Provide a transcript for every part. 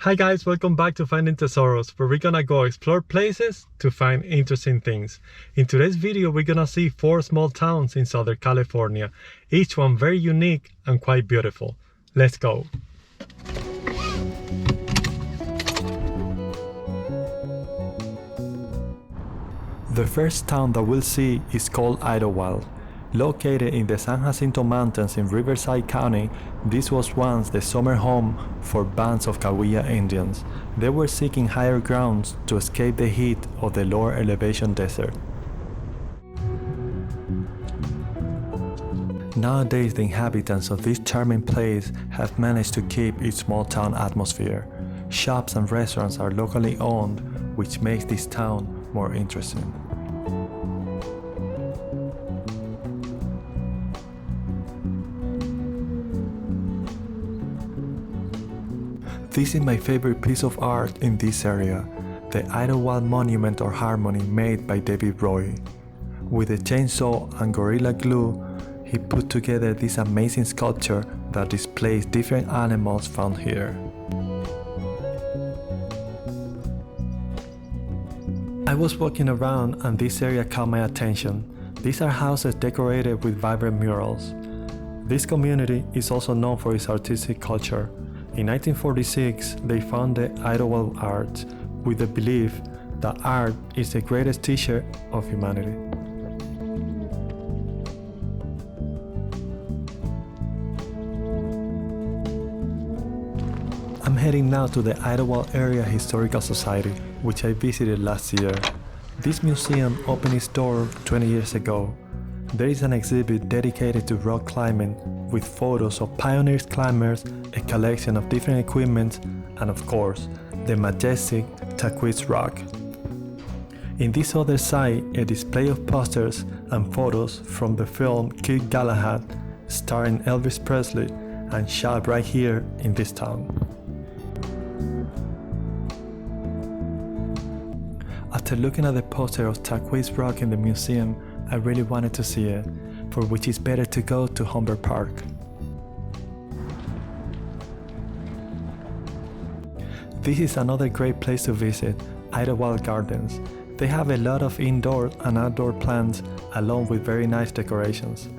Hi guys, welcome back to Finding Tesoros, where we're gonna go explore places to find interesting things. In today's video, we're gonna see 4 small towns in Southern California, each one very unique and quite beautiful. Let's go! The first town that we'll see is called Idyllwild. Located in the San Jacinto Mountains in Riverside County, this was once the summer home for bands of Cahuilla Indians. They were seeking higher grounds to escape the heat of the lower elevation desert. Nowadays, the inhabitants of this charming place have managed to keep its small town atmosphere. Shops and restaurants are locally owned, which makes this town more interesting. This is my favorite piece of art in this area, the Idyllwild Monument or Harmony made by David Roy. With a chainsaw and Gorilla Glue, he put together this amazing sculpture that displays different animals found here. I was walking around and this area caught my attention. These are houses decorated with vibrant murals. This community is also known for its artistic culture. In 1946, they founded Idyllwild Art with the belief that art is the greatest teacher of humanity. I'm heading now to the Idyllwild Area Historical Society, which I visited last year. This museum opened its door 20 years ago. There is an exhibit dedicated to rock climbing with photos of pioneer climbers, a collection of different equipment, and of course, the majestic Quinces Rock. In this other side, a display of posters and photos from the film Kid Galahad, starring Elvis Presley, and shot right here in this town. After looking at the poster of Quinces Rock in the museum, I really wanted to see it, for which is better to go to Humber Park. This is another great place to visit, Idyllwild Gardens. They have a lot of indoor and outdoor plants along with very nice decorations.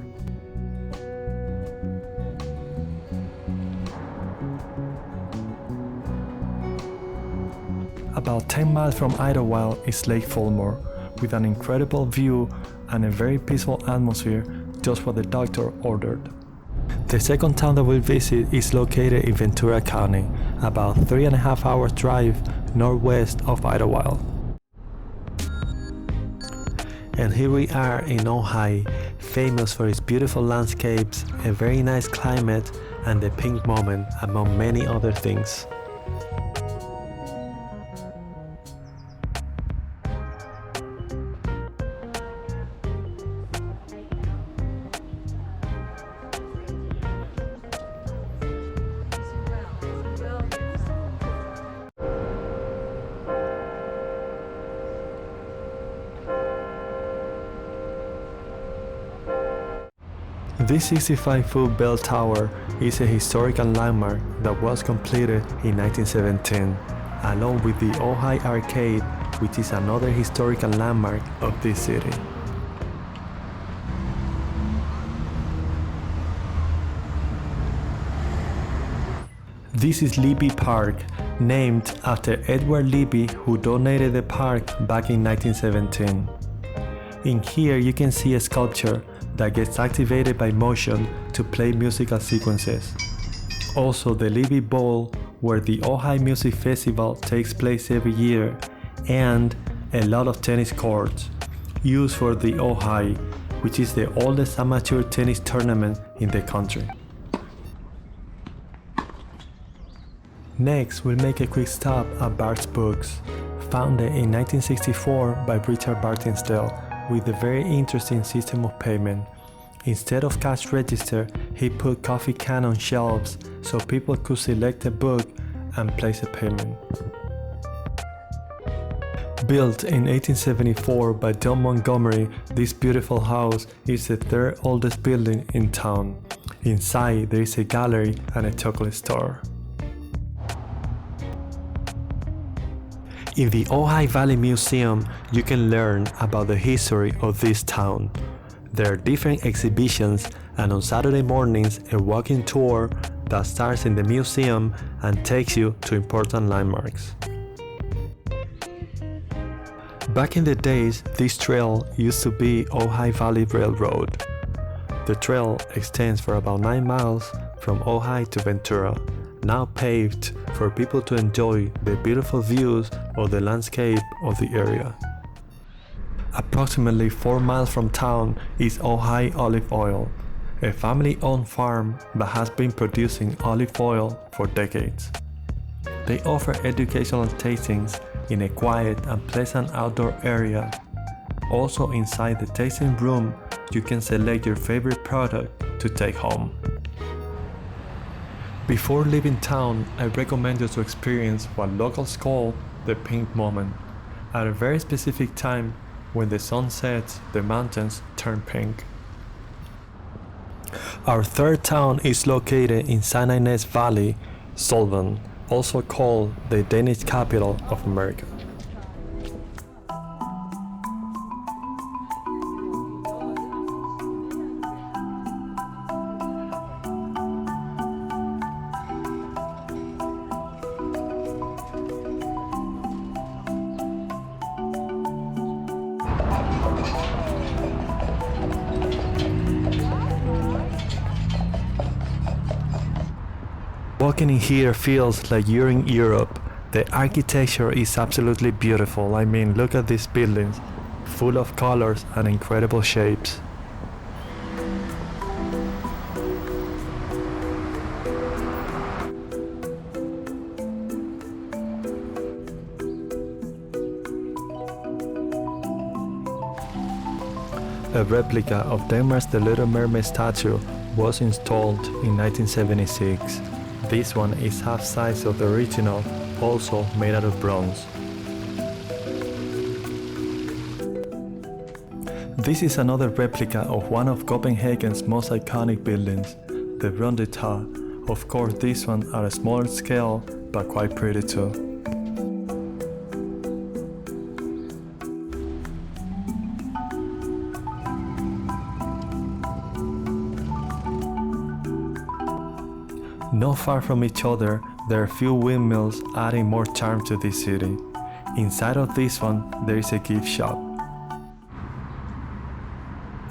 About 10 miles from Idyllwild is Lake Fulmore, with an incredible view and a very peaceful atmosphere, just what the doctor ordered. The second town that we'll visit is located in Ventura County, about 3.5 hours drive northwest of Idyllwild. And here we are in Ojai, famous for its beautiful landscapes, a very nice climate, and the pink moment, among many other things. This 65-foot bell tower is a historical landmark that was completed in 1917, along with the Ojai Arcade, which is another historical landmark of this city. This is Libby Park, named after Edward Libby, who donated the park back in 1917. In here you can see a sculpture that gets activated by motion to play musical sequences. Also the Libby Bowl, where the Ojai Music Festival takes place every year, and a lot of tennis courts, used for the Ojai, which is the oldest amateur tennis tournament in the country. Next, we'll make a quick stop at Bart's Books, founded in 1964 by Richard Bartinsdale, with a very interesting system of payment. Instead of cash register, he put coffee can on shelves so people could select a book and place a payment. Built in 1874 by John Montgomery, this beautiful house is the third oldest building in town. Inside there is a gallery and a chocolate store. In the Ojai Valley Museum, you can learn about the history of this town. There are different exhibitions, and on Saturday mornings, a walking tour that starts in the museum and takes you to important landmarks. Back in the days, this trail used to be Ojai Valley Railroad. The trail extends for about 9 miles from Ojai to Ventura, now paved for people to enjoy the beautiful views of the landscape of the area. Approximately 4 miles from town is Ojai Olive Oil, a family-owned farm that has been producing olive oil for decades. They offer educational tastings in a quiet and pleasant outdoor area. Also inside the tasting room, you can select your favorite product to take home. Before leaving town, I recommend you to experience what locals call the pink moment. At a very specific time, when the sun sets, the mountains turn pink. Our third town is located in San Ynez Valley, Solvang, also called the Danish Capital of America. Walking in here feels like you're in Europe. The architecture is absolutely beautiful. I mean, look at these buildings, full of colors and incredible shapes. A replica of Denmark's The Little Mermaid statue was installed in 1976. This one is half size of the original, also made out of bronze. This is another replica of one of Copenhagen's most iconic buildings, the Rundetårn. Of course, these ones are a smaller scale, but quite pretty too. Not far from each other, there are a few windmills adding more charm to this city. Inside of this one, there is a gift shop.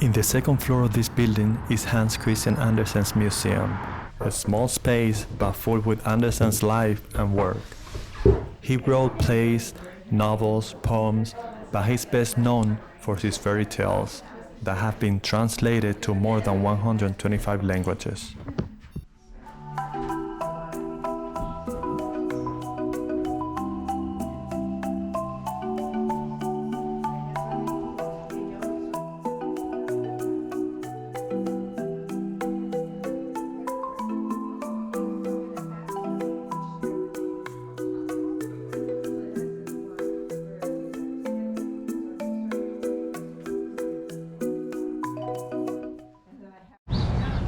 In the second floor of this building is Hans Christian Andersen's museum, a small space but full with Andersen's life and work. He wrote plays, novels, poems, but he's best known for his fairy tales that have been translated to more than 125 languages.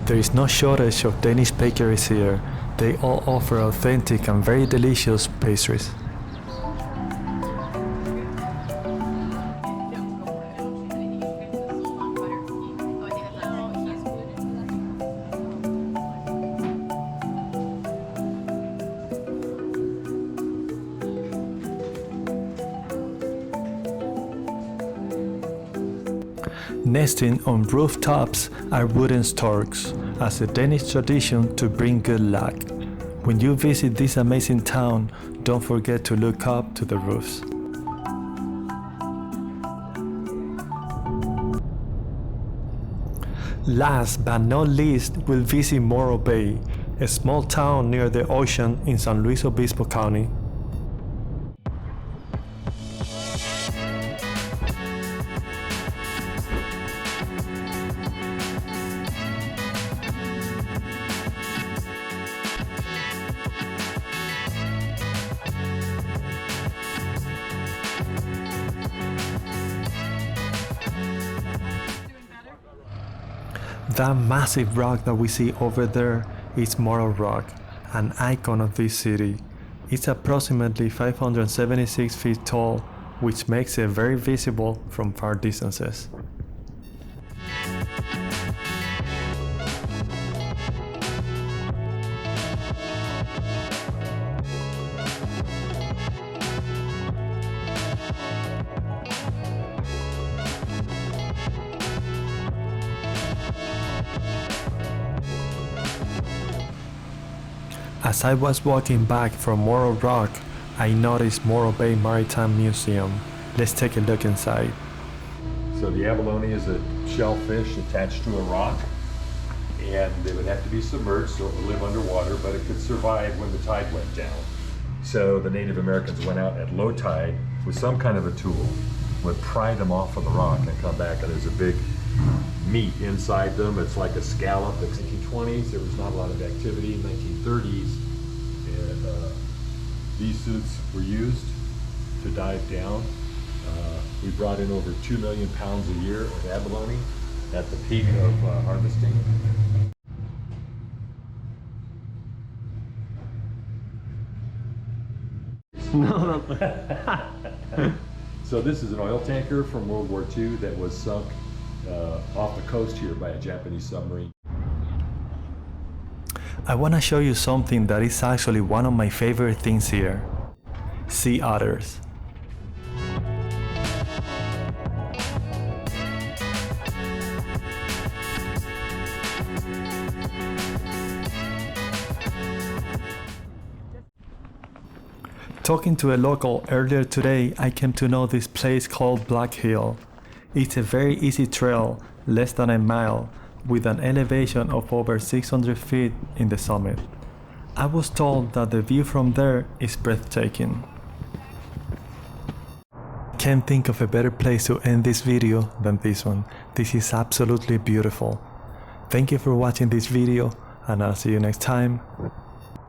There is no shortage of Danish bakeries here. They all offer authentic and very delicious pastries. Nesting on rooftops are wooden storks, as a Danish tradition to bring good luck. When you visit this amazing town, don't forget to look up to the roofs. Last but not least, we'll visit Morro Bay, a small town near the ocean in San Luis Obispo County. That massive rock that we see over there is Morro Rock, an icon of this city. It's approximately 576 feet tall, which makes it very visible from far distances. As I was walking back from Morro Rock, I noticed Morro Bay Maritime Museum. Let's take a look inside. So the abalone is a shellfish attached to a rock, and they would have to be submerged so it would live underwater, but it could survive when the tide went down. So the Native Americans went out at low tide with some kind of a tool, would pry them off of the rock and come back, and there's a big meat inside them. It's like a scallop. In the 1920s, there was not a lot of activity. In the 1930s, and these suits were used to dive down. We brought in over 2 million pounds a year of abalone at the peak of harvesting. So this is an oil tanker from World War II that was sunk off the coast here by a Japanese submarine. I want to show you something that is actually one of my favorite things here. Sea otters. Talking to a local earlier today, I came to know this place called Black Hill. It's a very easy trail, less than a mile, with an elevation of over 600 feet in the summit. I was told that the view from there is breathtaking. Can't think of a better place to end this video than this one. This is absolutely beautiful. Thank you for watching this video, and I'll see you next time.